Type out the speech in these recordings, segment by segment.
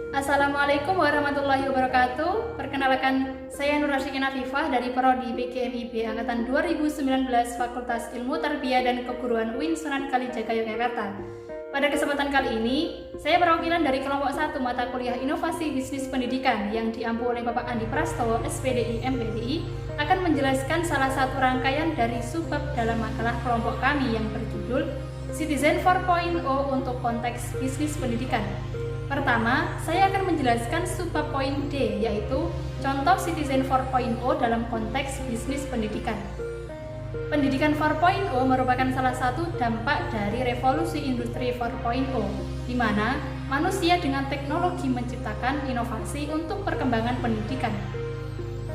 Assalamualaikum warahmatullahi wabarakatuh. Perkenalkan, saya Nur Asyikin Afifah dari Prodi PGMIB Angkatan 2019 Fakultas Ilmu Tarbiyah dan Keguruan UIN Sunan Kalijaga Yogyakarta. Pada kesempatan kali ini, saya perwakilan dari kelompok 1 mata kuliah Inovasi Bisnis Pendidikan yang diampu oleh Bapak Andi Prastowo, SPDI MPDI, akan menjelaskan salah satu rangkaian dari subbab dalam makalah kelompok kami yang berjudul Citizen 4.0 untuk konteks bisnis pendidikan. Pertama, saya akan menjelaskan subbab poin D, yaitu contoh Citizen 4.0 dalam konteks bisnis pendidikan. Pendidikan 4.0 merupakan salah satu dampak dari revolusi industri 4.0, di mana manusia dengan teknologi menciptakan inovasi untuk perkembangan pendidikan.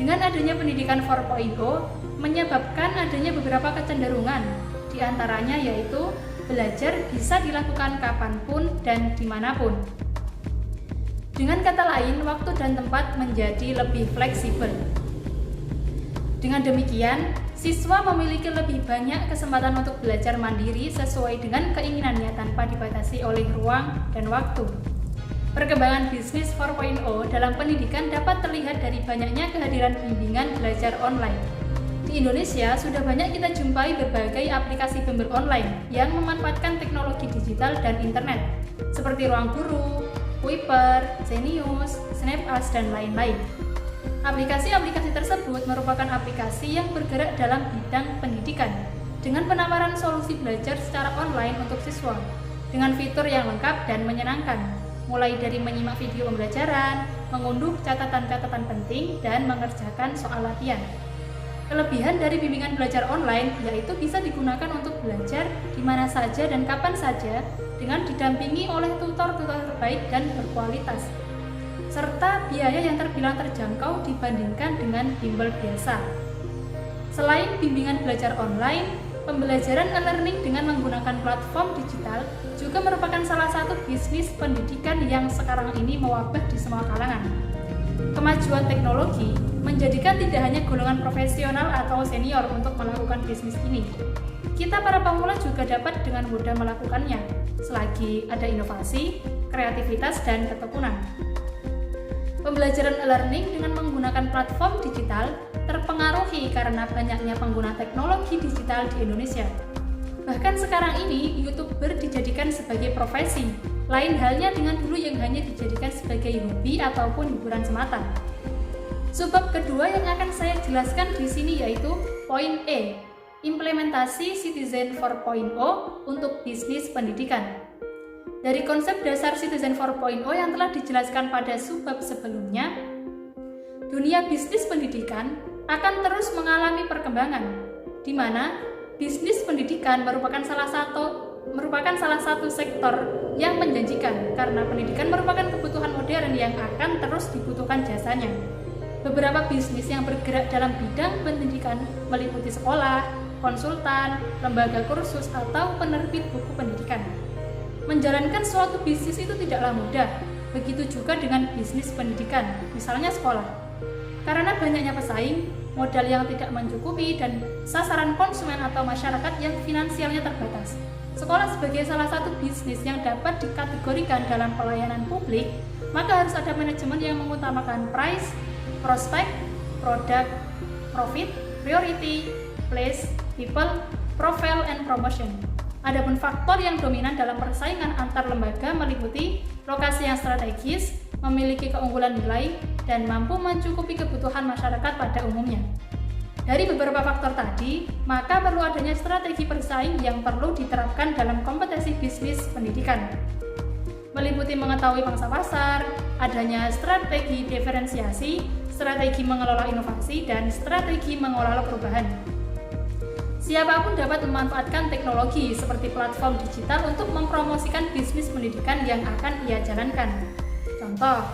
Dengan adanya pendidikan 4.0, menyebabkan adanya beberapa kecenderungan, di antaranya yaitu belajar bisa dilakukan kapanpun dan dimanapun. Dengan kata lain, waktu dan tempat menjadi lebih fleksibel. Dengan demikian, siswa memiliki lebih banyak kesempatan untuk belajar mandiri sesuai dengan keinginannya tanpa dibatasi oleh ruang dan waktu. Perkembangan bisnis 4.0 dalam pendidikan dapat terlihat dari banyaknya kehadiran bimbingan belajar online. Di Indonesia, sudah banyak kita jumpai berbagai aplikasi bimbel online yang memanfaatkan teknologi digital dan internet, seperti Ruang Guru, Kuiper, Zenius, Snapchat, dan lain-lain. Aplikasi-aplikasi tersebut merupakan aplikasi yang bergerak dalam bidang pendidikan dengan penawaran solusi belajar secara online untuk siswa dengan fitur yang lengkap dan menyenangkan, mulai dari menyimak video pembelajaran, mengunduh catatan-catatan penting, dan mengerjakan soal latihan. Kelebihan dari bimbingan belajar online yaitu bisa digunakan untuk belajar di mana saja dan kapan saja dengan didampingi oleh tutor-tutor terbaik dan berkualitas, serta biaya yang terbilang terjangkau dibandingkan dengan bimbel biasa. Selain bimbingan belajar online, pembelajaran e-learning dengan menggunakan platform digital juga merupakan salah satu bisnis pendidikan yang sekarang ini mewabah di semua kalangan. Kemajuan teknologi menjadikan tidak hanya golongan profesional atau senior untuk melakukan bisnis ini. Kita para pemula juga dapat dengan mudah melakukannya, selagi ada inovasi, kreativitas, dan ketekunan. Pembelajaran e-learning dengan menggunakan platform digital terpengaruhi karena banyaknya pengguna teknologi digital di Indonesia. Bahkan sekarang ini, YouTuber dijadikan sebagai profesi, lain halnya dengan dulu yang hanya dijadikan sebagai hobi ataupun hiburan semata. Subbab kedua yang akan saya jelaskan di sini yaitu poin E, implementasi Citizen 4.0 untuk bisnis pendidikan. Dari konsep dasar Citizen 4.0 yang telah dijelaskan pada subbab sebelumnya, dunia bisnis pendidikan akan terus mengalami perkembangan, di mana bisnis pendidikan merupakan salah satu sektor yang menjanjikan karena pendidikan merupakan kebutuhan modern yang akan terus dibutuhkan jasanya. Beberapa bisnis yang bergerak dalam bidang pendidikan meliputi sekolah, konsultan, lembaga kursus, atau penerbit buku pendidikan. Menjalankan suatu bisnis itu tidaklah mudah, begitu juga dengan bisnis pendidikan, misalnya sekolah. Karena banyaknya pesaing, modal yang tidak mencukupi, dan sasaran konsumen atau masyarakat yang finansialnya terbatas. Sekolah sebagai salah satu bisnis yang dapat dikategorikan dalam pelayanan publik, maka harus ada manajemen yang mengutamakan price, prospek, product, profit, priority, place, people, profile, and promotion. Adapun faktor yang dominan dalam persaingan antar lembaga meliputi lokasi yang strategis, memiliki keunggulan nilai, dan mampu mencukupi kebutuhan masyarakat pada umumnya. Dari beberapa faktor tadi, maka perlu adanya strategi bersaing yang perlu diterapkan dalam kompetisi bisnis pendidikan. Meliputi mengetahui pangsa pasar, adanya strategi diferensiasi, strategi mengelola inovasi, dan strategi mengelola perubahan. Siapapun dapat memanfaatkan teknologi seperti platform digital untuk mempromosikan bisnis pendidikan yang akan ia jalankan. Contoh,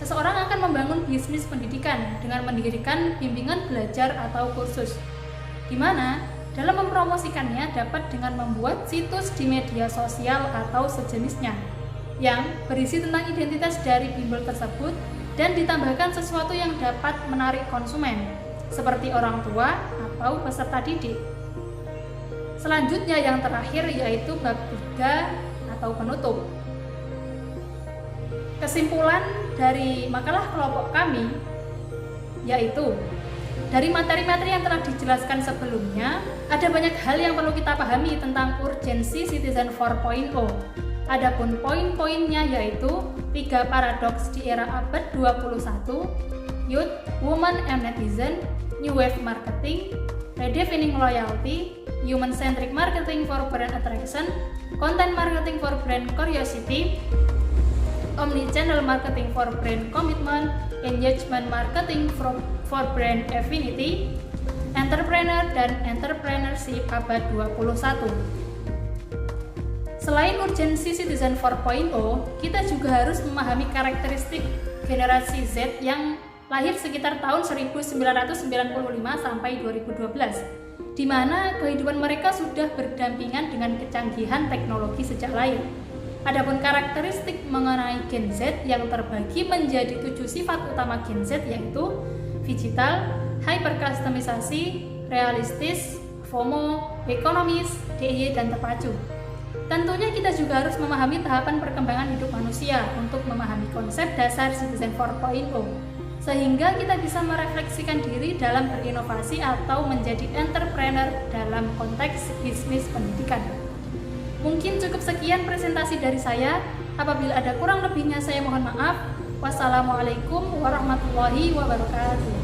seseorang akan membangun bisnis pendidikan dengan mendirikan bimbingan belajar atau kursus, di mana dalam mempromosikannya dapat dengan membuat situs di media sosial atau sejenisnya yang berisi tentang identitas dari bimbel tersebut dan ditambahkan sesuatu yang dapat menarik konsumen, seperti orang tua atau peserta didik. Selanjutnya yang terakhir yaitu bab 3 atau penutup. Kesimpulan dari makalah kelompok kami yaitu dari materi-materi yang telah dijelaskan sebelumnya, ada banyak hal yang perlu kita pahami tentang urgensi Citizen 4.0. Adapun poin-poinnya yaitu 3 paradoks di era abad 21, Youth, Women and Netizen, New Wave Marketing, Redefining Loyalty, Human-Centric Marketing for Brand Attraction, Content Marketing for Brand Curiosity, Omnichannel Marketing for Brand Commitment, Engagement Marketing for Brand Affinity, Entrepreneur dan Entrepreneurship abad 21. Selain urgensi Citizen 4.0, kita juga harus memahami karakteristik generasi Z yang lahir sekitar tahun 1995 sampai 2012, di mana kehidupan mereka sudah berdampingan dengan kecanggihan teknologi sejak lahir. Adapun karakteristik mengenai Gen Z yang terbagi menjadi 7 sifat utama Gen Z yaitu digital, hyper-customisasi, realistis, FOMO, ekonomis, DIY, dan terpacu. Tentunya kita juga harus memahami tahapan perkembangan hidup manusia untuk memahami konsep dasar Citizen 4.0, sehingga kita bisa merefleksikan diri dalam berinovasi atau menjadi entrepreneur dalam konteks bisnis pendidikan. Mungkin cukup sekian presentasi dari saya. Apabila ada kurang lebihnya saya mohon maaf. Wassalamualaikum warahmatullahi wabarakatuh.